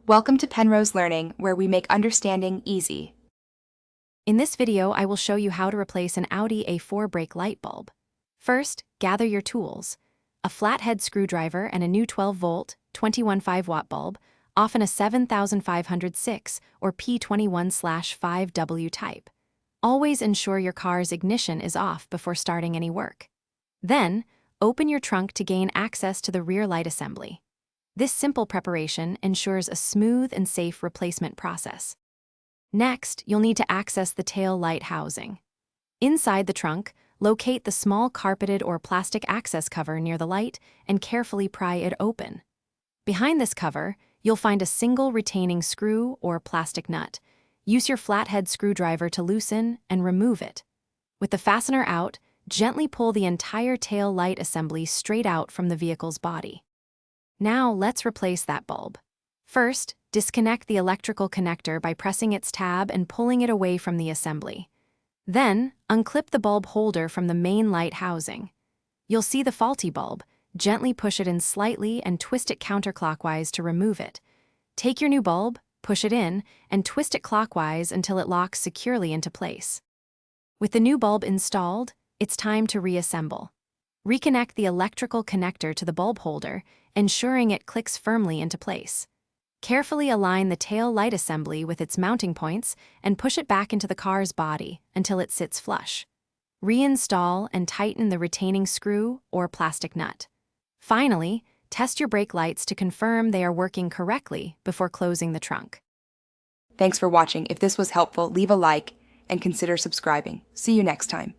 Welcome to Penrose Learning, where we make understanding easy. In this video, I will show you how to replace an Audi A4 brake light bulb. First, gather your tools. A flathead screwdriver and a new 12-volt, 21.5-watt bulb, often a 7506 or P21/5W type. Always ensure your car's ignition is off before starting any work. Then, open your trunk to gain access to the rear light assembly. This simple preparation ensures a smooth and safe replacement process. Next, you'll need to access the tail light housing. Inside the trunk, locate the small carpeted or plastic access cover near the light and carefully pry it open. Behind this cover, you'll find a single retaining screw or plastic nut. Use your flathead screwdriver to loosen and remove it. With the fastener out, gently pull the entire tail light assembly straight out from the vehicle's body. Now let's replace that bulb. First, disconnect the electrical connector by pressing its tab and pulling it away from the assembly. Then, unclip the bulb holder from the main light housing. You'll see the faulty bulb. Gently push it in slightly and twist it counterclockwise to remove it. Take your new bulb, push it in, and twist it clockwise until it locks securely into place. With the new bulb installed, it's time to reassemble. Reconnect the electrical connector to the bulb holder, ensuring it clicks firmly into place. Carefully align the tail light assembly with its mounting points and push it back into the car's body until it sits flush. Reinstall and tighten the retaining screw or plastic nut. Finally, test your brake lights to confirm they are working correctly before closing the trunk. Thanks for watching. If this was helpful, leave a like and consider subscribing. See you next time.